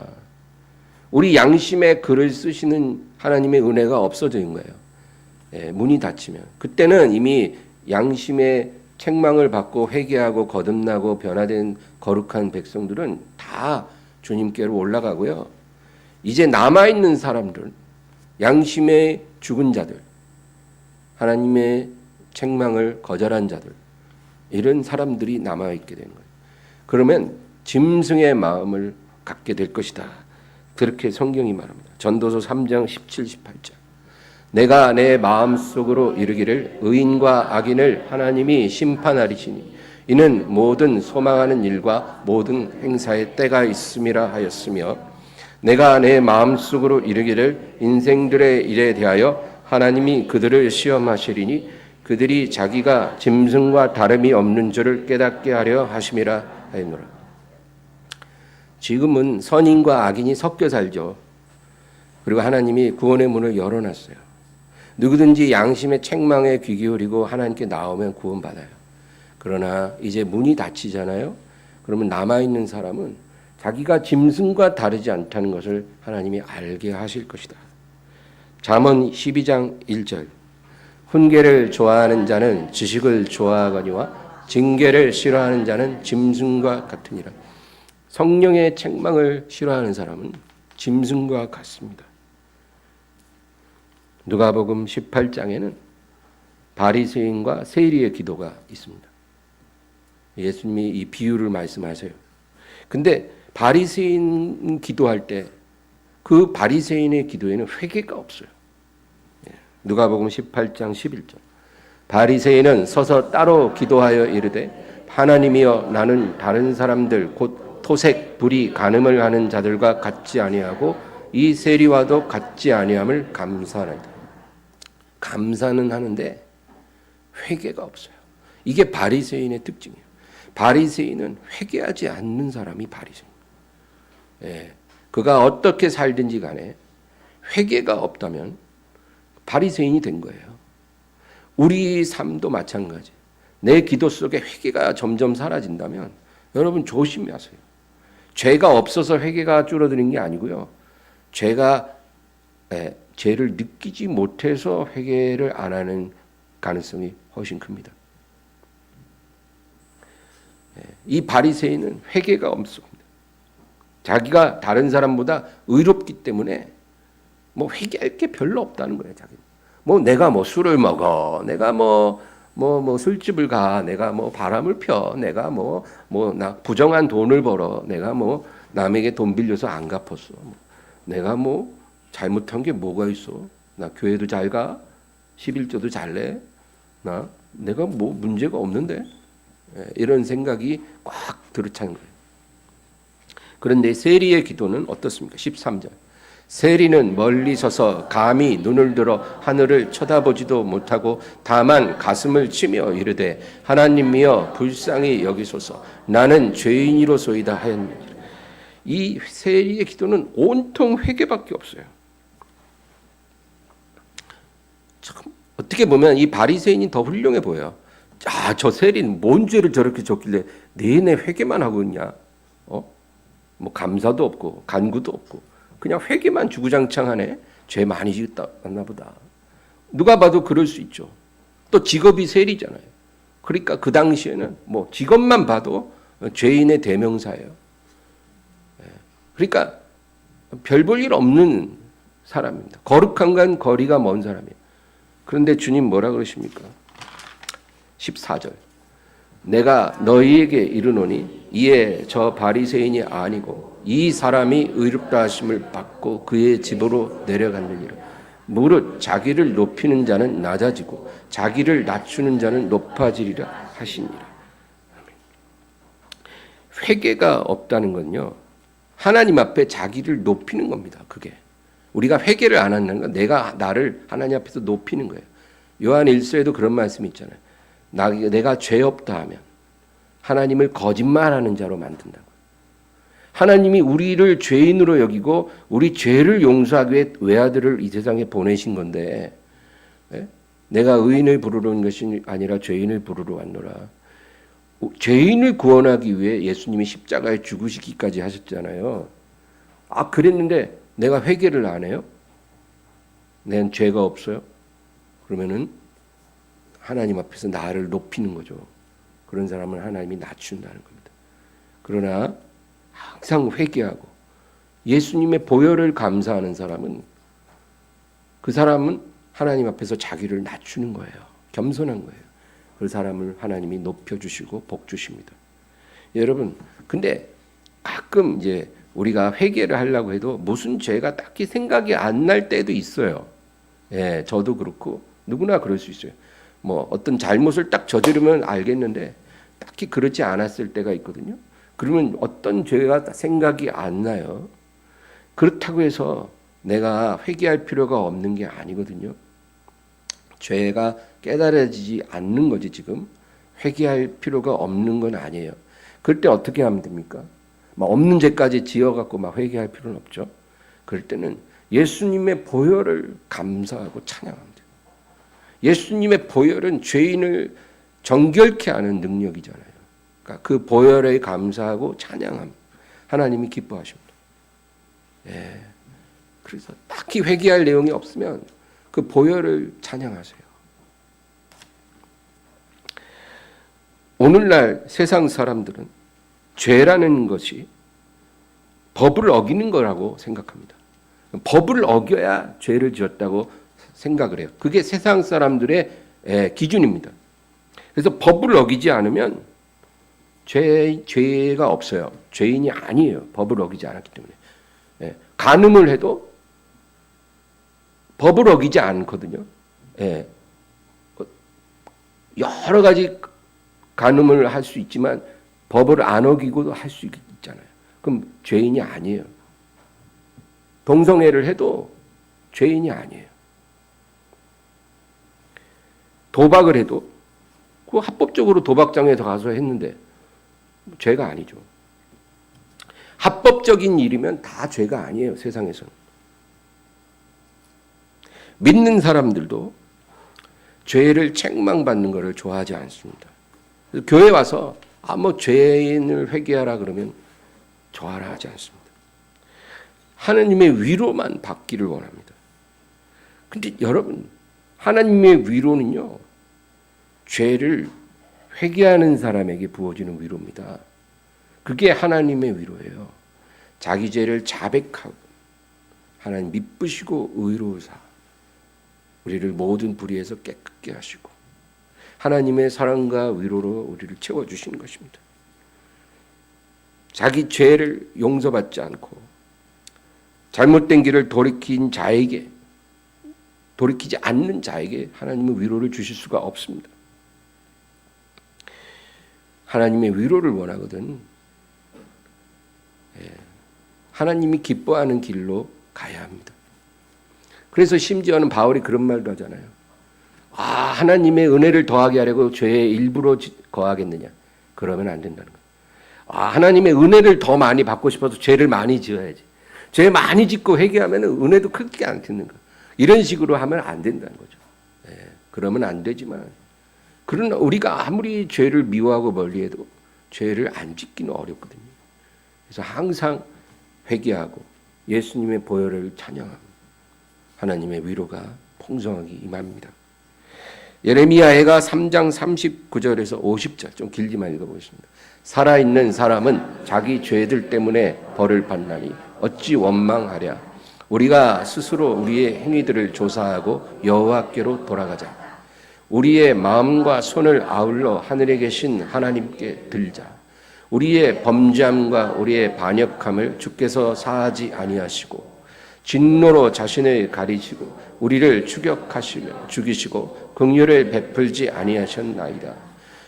우리 양심에 글을 쓰시는 하나님의 은혜가 없어진 거예요. 문이 닫히면. 그때는 이미 양심의 책망을 받고 회개하고 거듭나고 변화된 거룩한 백성들은 다 주님께로 올라가고요. 이제 남아있는 사람들, 양심의 죽은 자들, 하나님의 책망을 거절한 자들, 이런 사람들이 남아있게 되는 거예요. 그러면 짐승의 마음을 갖게 될 것이다. 그렇게 성경이 말합니다. 전도서 3장 17, 18절. 내가 내 마음속으로 이르기를 의인과 악인을 하나님이 심판하리시니 이는 모든 소망하는 일과 모든 행사의 때가 있음이라 하였으며 내가 내 마음속으로 이르기를 인생들의 일에 대하여 하나님이 그들을 시험하시리니 그들이 자기가 짐승과 다름이 없는 줄을 깨닫게 하려 하심이라 하였노라. 지금은 선인과 악인이 섞여 살죠. 그리고 하나님이 구원의 문을 열어놨어요. 누구든지 양심의 책망에 귀 기울이고 하나님께 나오면 구원받아요. 그러나 이제 문이 닫히잖아요. 그러면 남아있는 사람은 자기가 짐승과 다르지 않다는 것을 하나님이 알게 하실 것이다. 잠언 12장 1절. 훈계를 좋아하는 자는 지식을 좋아하거니와 징계를 싫어하는 자는 짐승과 같으니라. 성령의 책망을 싫어하는 사람은 짐승과 같습니다. 누가복음 18장에는 바리새인과 세리의 기도가 있습니다. 예수님이 이 비유를 말씀하세요. 근데 바리새인 기도할 때 그 바리새인의 기도에는 회개가 없어요. 누가복음 18장 11절. 바리새인은 서서 따로 기도하여 이르되 하나님이여 나는 다른 사람들 곧 토색, 불의, 간음을 하는 자들과 같지 아니하고 이 세리와도 같지 아니함을 감사하나이다. 감사는 하는데 회개가 없어요. 이게 바리새인의 특징이에요. 바리새인은 회개하지 않는 사람이 바리새인. 그가 어떻게 살든지 간에 회개가 없다면 바리새인이 된 거예요. 우리 삶도 마찬가지. 내 기도 속에 회개가 점점 사라진다면 여러분 조심하세요. 죄가 없어서 회개가 줄어드는 게 아니고요. 죄를 느끼지 못해서 회개를 안 하는 가능성이 훨씬 큽니다. 이 바리새인은 회개가 없습니다. 자기가 다른 사람보다 의롭기 때문에 뭐 회개할 게 별로 없다는 거예요. 자기는 뭐 내가 뭐 술을 먹어, 내가 뭐 술집을 가, 내가 뭐 바람을 펴, 내가 나 부정한 돈을 벌어, 내가 뭐 남에게 돈 빌려서 안 갚았어, 내가 뭐 잘못한 게 뭐가 있어, 나 교회도 잘 가, 11조도 잘 내, 내가 뭐 문제가 없는데, 이런 생각이 꽉 들어찬 거예요. 그런데 세리의 기도는 어떻습니까? 13절. 세리는 멀리 서서 감히 눈을 들어 하늘을 쳐다보지도 못하고 다만 가슴을 치며 이르되 하나님이여 불쌍히 여기소서 나는 죄인이로소이다 하였느니라. 이 세리의 기도는 온통 회개밖에 없어요. 참 어떻게 보면 이 바리새인이 더 훌륭해 보여요. 저 세리는 뭔 죄를 저렇게 졌길래 내내 회개만 하고 있냐? 뭐 감사도 없고 간구도 없고 그냥 회개만 주구장창하네. 죄 많이 지었나 보다. 누가 봐도 그럴 수 있죠. 또 직업이 세리잖아요. 그러니까 그 당시에는 뭐 직업만 봐도 죄인의 대명사예요. 그러니까 별 볼 일 없는 사람입니다. 거룩한 건 거리가 먼 사람이에요. 그런데 주님 뭐라 그러십니까? 14절. 내가 너희에게 이르노니 이에 저 바리새인이 아니고 이 사람이 의롭다 하심을 받고 그의 집으로 내려갔느니라. 무릇 자기를 높이는 자는 낮아지고 자기를 낮추는 자는 높아지리라 하시니라. 회개가 없다는 건요, 하나님 앞에 자기를 높이는 겁니다. 그게 우리가 회개를 안 한다는 건 내가 나를 하나님 앞에서 높이는 거예요. 요한 1서에도 그런 말씀이 있잖아요. 내가 죄 없다 하면 하나님을 거짓말하는 자로 만든다고. 하나님이 우리를 죄인으로 여기고 우리 죄를 용서하기 위해 외아들을 이 세상에 보내신 건데, 내가 의인을 부르러 온 것이 아니라 죄인을 부르러 왔노라. 죄인을 구원하기 위해 예수님이 십자가에 죽으시기까지 하셨잖아요. 그랬는데 내가 회개를 안 해요? 난 죄가 없어요? 그러면은 하나님 앞에서 나를 높이는 거죠. 그런 사람은 하나님이 낮춘다는 겁니다. 그러나 항상 회개하고 예수님의 보혈을 감사하는 사람은, 그 사람은 하나님 앞에서 자기를 낮추는 거예요. 겸손한 거예요. 그 사람을 하나님이 높여주시고 복 주십니다. 여러분, 근데 가끔 이제 우리가 회개를 하려고 해도 무슨 죄가 딱히 생각이 안 날 때도 있어요. 저도 그렇고 누구나 그럴 수 있어요. 뭐 어떤 잘못을 딱 저지르면 알겠는데 딱히 그렇지 않았을 때가 있거든요. 그러면 어떤 죄가 생각이 안 나요. 그렇다고 해서 내가 회개할 필요가 없는 게 아니거든요. 죄가 깨달아지지 않는 거지 지금. 회개할 필요가 없는 건 아니에요. 그럴 때 어떻게 하면 됩니까? 막 없는 죄까지 지어갖고 막 회개할 필요는 없죠. 그럴 때는 예수님의 보혈을 감사하고 찬양합니다. 예수님의 보혈은 죄인을 정결케 하는 능력이잖아요. 그러니까 그 보혈에 감사하고 찬양함. 하나님이 기뻐하십니다. 그래서 딱히 회개할 내용이 없으면 그 보혈을 찬양하세요. 오늘날 세상 사람들은 죄라는 것이 법을 어기는 거라고 생각합니다. 법을 어겨야 죄를 지었다고 생각을 해요. 그게 세상 사람들의 기준입니다. 그래서 법을 어기지 않으면 죄가 없어요. 죄인이 아니에요. 법을 어기지 않았기 때문에. 간음을 해도 법을 어기지 않거든요. 여러 가지 간음을 할 수 있지만 법을 안 어기고도 할 수 있잖아요. 그럼 죄인이 아니에요. 동성애를 해도 죄인이 아니에요. 도박을 해도 그 합법적으로 도박장에서 가서 했는데 죄가 아니죠. 합법적인 일이면 다 죄가 아니에요. 세상에서는. 믿는 사람들도 죄를 책망받는 것을 좋아하지 않습니다. 교회 와서 뭐 죄인을 회개하라 그러면 좋아라 하지 않습니다. 하나님의 위로만 받기를 원합니다. 근데 여러분, 하나님의 위로는요, 죄를 회개하는 사람에게 부어지는 위로입니다. 그게 하나님의 위로예요. 자기 죄를 자백하고 하나님 미쁘시고 의로우사 우리를 모든 불의에서 깨끗게 하시고 하나님의 사랑과 위로로 우리를 채워주시는 것입니다. 자기 죄를 용서받지 않고 잘못된 길을 돌이키지 않는 자에게 하나님의 위로를 주실 수가 없습니다. 하나님의 위로를 원하거든 하나님이 기뻐하는 길로 가야 합니다. 그래서 심지어는 바울이 그런 말도 하잖아요. 하나님의 은혜를 더하게 하려고 죄에 일부러 거하겠느냐? 그러면 안 된다는 거예요. 하나님의 은혜를 더 많이 받고 싶어서 죄를 많이 지어야지. 죄 많이 짓고 회개하면 은혜도 크게 안 듣는 거예요. 이런 식으로 하면 안 된다는 거죠. 그러면 안 되지만 그러나 우리가 아무리 죄를 미워하고 멀리해도 죄를 안 짓기는 어렵거든요. 그래서 항상 회개하고 예수님의 보혈을 찬양합니다. 하나님의 위로가 풍성하게 임합니다. 예레미야가 3장 39절에서 50절 좀 길지만 읽어보겠습니다. 살아있는 사람은 자기 죄들 때문에 벌을 받나니 어찌 원망하랴. 우리가 스스로 우리의 행위들을 조사하고 여호와께로 돌아가자. 우리의 마음과 손을 아울러 하늘에 계신 하나님께 들자. 우리의 범죄함과 우리의 반역함을 주께서 사하지 아니하시고 진노로 자신을 가리시고 우리를 추격하시며 죽이시고 긍휼을 베풀지 아니하셨나이다.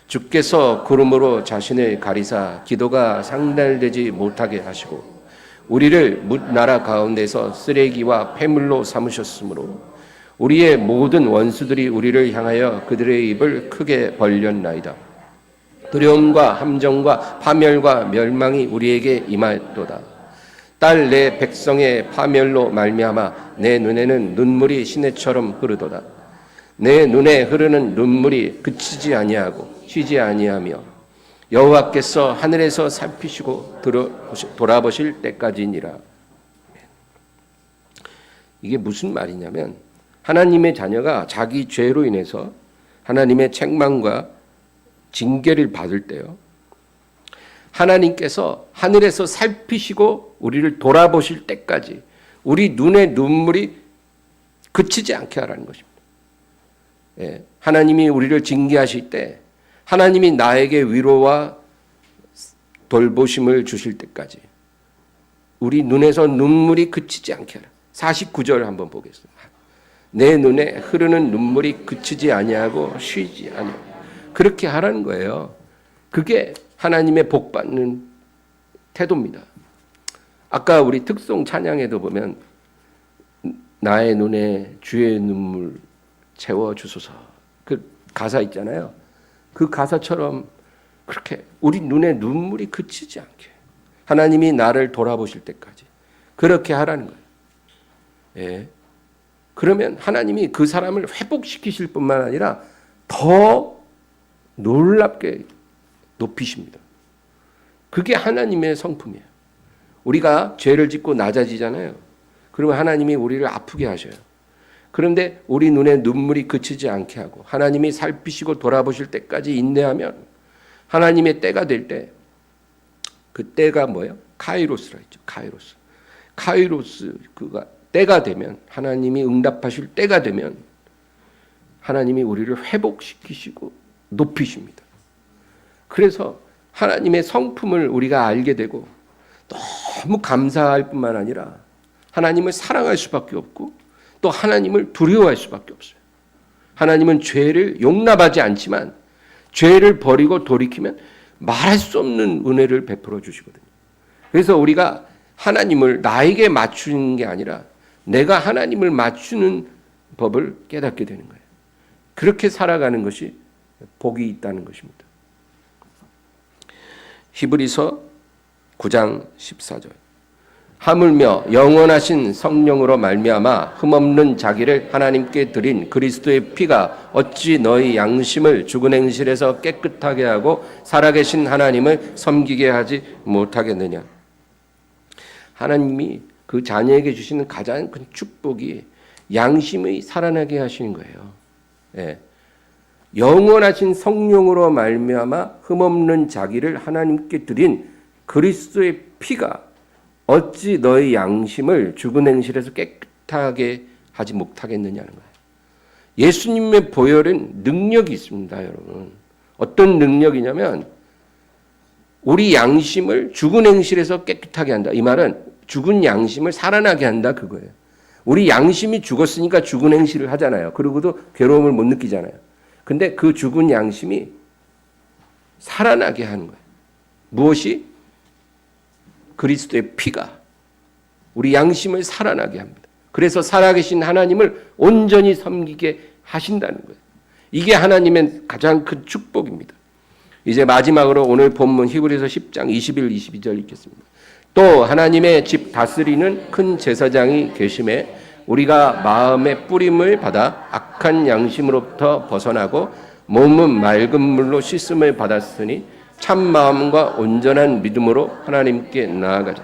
주께서 구름으로 자신을 가리사 기도가 상달되지 못하게 하시고 우리를 뭇나라 가운데서 쓰레기와 폐물로 삼으셨으므로 우리의 모든 원수들이 우리를 향하여 그들의 입을 크게 벌렸나이다. 두려움과 함정과 파멸과 멸망이 우리에게 임하였도다. 딸 내 백성의 파멸로 말미암아 내 눈에는 눈물이 시내처럼 흐르도다. 내 눈에 흐르는 눈물이 그치지 아니하고 쉬지 아니하며 여호와께서 하늘에서 살피시고 돌아보실 때까지니라. 이게 무슨 말이냐면 하나님의 자녀가 자기 죄로 인해서 하나님의 책망과 징계를 받을 때요, 하나님께서 하늘에서 살피시고 우리를 돌아보실 때까지 우리 눈의 눈물이 그치지 않게 하라는 것입니다. 하나님이 우리를 징계하실 때 하나님이 나에게 위로와 돌보심을 주실 때까지 우리 눈에서 눈물이 그치지 않게 하라. 49절 한번 보겠습니다. 내 눈에 흐르는 눈물이 그치지 아니하고 쉬지 아니하고 그렇게 하라는 거예요. 그게 하나님의 복받는 태도입니다. 아까 우리 특송 찬양에도 보면 나의 눈에 주의 눈물 채워주소서 그 가사 있잖아요. 그 가사처럼 그렇게 우리 눈에 눈물이 그치지 않게 하나님이 나를 돌아보실 때까지 그렇게 하라는 거예요. 그러면 하나님이 그 사람을 회복시키실 뿐만 아니라 더 놀랍게 높이십니다. 그게 하나님의 성품이에요. 우리가 죄를 짓고 낮아지잖아요. 그러면 하나님이 우리를 아프게 하셔요. 그런데 우리 눈에 눈물이 그치지 않게 하고 하나님이 살피시고 돌아보실 때까지 인내하면 하나님의 때가 될 때 그 때가 뭐예요? 카이로스라 했죠. 카이로스. 때가 되면, 하나님이 응답하실 때가 되면 하나님이 우리를 회복시키시고 높이십니다. 그래서 하나님의 성품을 우리가 알게 되고 너무 감사할 뿐만 아니라 하나님을 사랑할 수밖에 없고 또 하나님을 두려워할 수밖에 없어요. 하나님은 죄를 용납하지 않지만 죄를 버리고 돌이키면 말할 수 없는 은혜를 베풀어 주시거든요. 그래서 우리가 하나님을 나에게 맞추는 게 아니라 내가 하나님을 맞추는 법을 깨닫게 되는 거예요. 그렇게 살아가는 것이 복이 있다는 것입니다. 히브리서 9장 14절. 하물며 영원하신 성령으로 말미암아 흠없는 자기를 하나님께 드린 그리스도의 피가 어찌 너희 양심을 죽은 행실에서 깨끗하게 하고 살아계신 하나님을 섬기게 하지 못하겠느냐. 하나님이 그 자녀에게 주시는 가장 큰 축복이 양심의 살아나게 하시는 거예요. 예. 영원하신 성령으로 말미암아 흠없는 자기를 하나님께 드린 그리스도의 피가 어찌 너희 양심을 죽은 행실에서 깨끗하게 하지 못하겠느냐는 거예요. 예수님의 보혈은 능력이 있습니다, 여러분. 어떤 능력이냐면 우리 양심을 죽은 행실에서 깨끗하게 한다. 이 말은 죽은 양심을 살아나게 한다 그거예요. 우리 양심이 죽었으니까 죽은 행실을 하잖아요. 그러고도 괴로움을 못 느끼잖아요. 근데 그 죽은 양심이 살아나게 하는 거예요. 무엇이? 그리스도의 피가 우리 양심을 살아나게 합니다. 그래서 살아계신 하나님을 온전히 섬기게 하신다는 거예요. 이게 하나님의 가장 큰 축복입니다. 이제 마지막으로 오늘 본문 히브리서 10장 21, 22절 읽겠습니다. 또 하나님의 집 다스리는 큰 제사장이 계심에 우리가 마음의 뿌림을 받아 악한 양심으로부터 벗어나고 몸은 맑은 물로 씻음을 받았으니 참 마음과 온전한 믿음으로 하나님께 나아가자.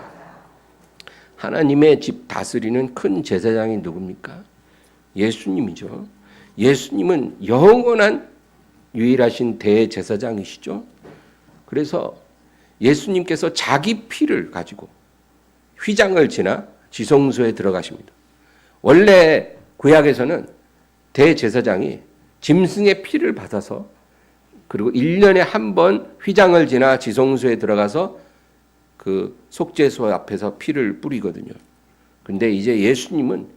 하나님의 집 다스리는 큰 제사장이 누굽니까? 예수님이죠. 예수님은 영원한 유일하신 대제사장이시죠. 그래서 예수님께서 자기 피를 가지고 휘장을 지나 지성소에 들어가십니다. 원래 구약에서는 대제사장이 짐승의 피를 받아서 그리고 1년에 한 번 휘장을 지나 지성소에 들어가서 그 속죄소 앞에서 피를 뿌리거든요. 근데 이제 예수님은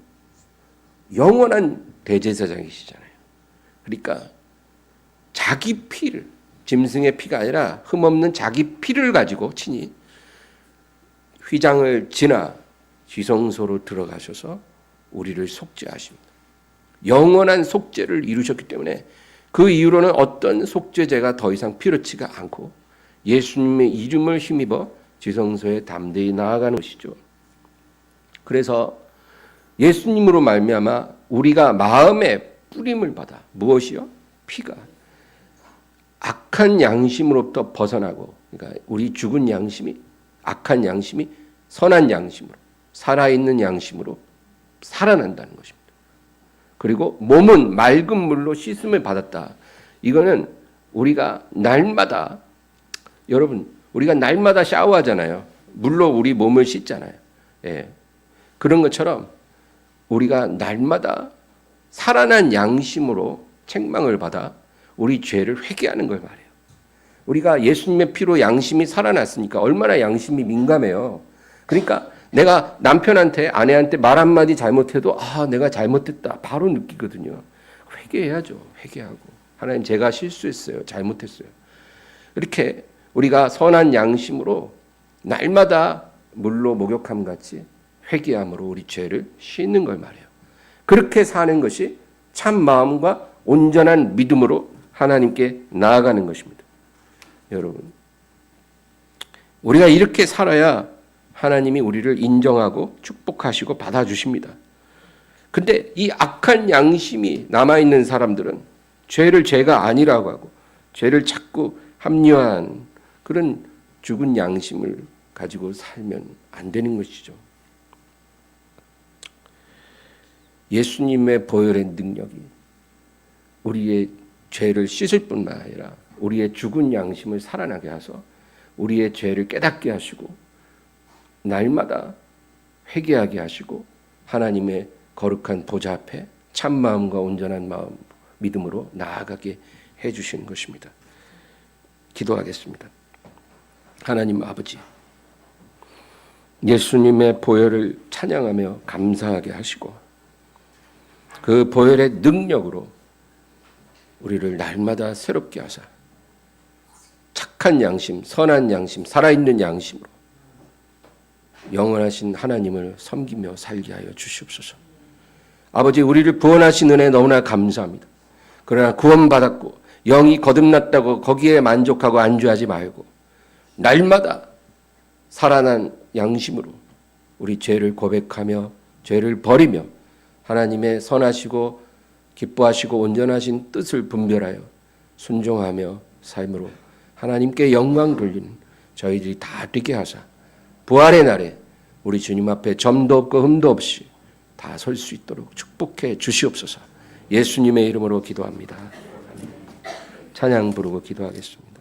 영원한 대제사장이시잖아요. 그러니까 자기 피를, 짐승의 피가 아니라 흠없는 자기 피를 가지고 친히 휘장을 지나 지성소로 들어가셔서 우리를 속죄하십니다. 영원한 속죄를 이루셨기 때문에 그 이후로는 어떤 속죄제가 더 이상 필요치가 않고 예수님의 이름을 힘입어 지성소에 담대히 나아가는 것이죠. 그래서 예수님으로 말미암아 우리가 마음의 뿌림을 받아 무엇이요? 피가 악한 양심으로부터 벗어나고, 그러니까 우리 죽은 양심이 악한 양심이 선한 양심으로 살아있는 양심으로 살아난다는 것입니다. 그리고 몸은 맑은 물로 씻음을 받았다. 이거는 우리가 날마다, 여러분 우리가 날마다 샤워하잖아요. 물로 우리 몸을 씻잖아요. 예. 그런 것처럼 우리가 날마다 살아난 양심으로 책망을 받아 우리 죄를 회개하는 걸 말해요. 우리가 예수님의 피로 양심이 살아났으니까 얼마나 양심이 민감해요. 그러니까 내가 남편한테, 아내한테 말 한마디 잘못해도 내가 잘못했다 바로 느끼거든요. 회개해야죠. 회개하고 하나님 제가 실수했어요. 잘못했어요. 이렇게 우리가 선한 양심으로 날마다 물로 목욕함 같이 회개함으로 우리 죄를 씻는 걸 말해요. 그렇게 사는 것이 참 마음과 온전한 믿음으로 하나님께 나아가는 것입니다. 여러분, 우리가 이렇게 살아야 하나님이 우리를 인정하고 축복하시고 받아주십니다. 근데 이 악한 양심이 남아있는 사람들은 죄를 죄가 아니라고 하고 죄를 자꾸 합리화한 그런 죽은 양심을 가지고 살면 안 되는 것이죠. 예수님의 보혈의 능력이 우리의 죄를 씻을 뿐만 아니라 우리의 죽은 양심을 살아나게 하셔서 우리의 죄를 깨닫게 하시고 날마다 회개하게 하시고 하나님의 거룩한 보좌 앞에 참 마음과 온전한 마음, 믿음으로 나아가게 해주시는 것입니다. 기도하겠습니다. 하나님 아버지, 예수님의 보혈을 찬양하며 감사하게 하시고 그 보혈의 능력으로 우리를 날마다 새롭게 하사 착한 양심, 선한 양심, 살아있는 양심으로 영원하신 하나님을 섬기며 살게 하여 주시옵소서. 아버지, 우리를 구원하신 은혜 너무나 감사합니다. 그러나 구원받았고 영이 거듭났다고 거기에 만족하고 안주하지 말고 날마다 살아난 양심으로 우리 죄를 고백하며 죄를 버리며 하나님의 선하시고 기뻐하시고 온전하신 뜻을 분별하여 순종하며 삶으로 하나님께 영광 돌리는 저희들이 다 되게 하사 부활의 날에 우리 주님 앞에 점도 없고 흠도 없이 다 설 수 있도록 축복해 주시옵소서. 예수님의 이름으로 기도합니다. 찬양 부르고 기도하겠습니다.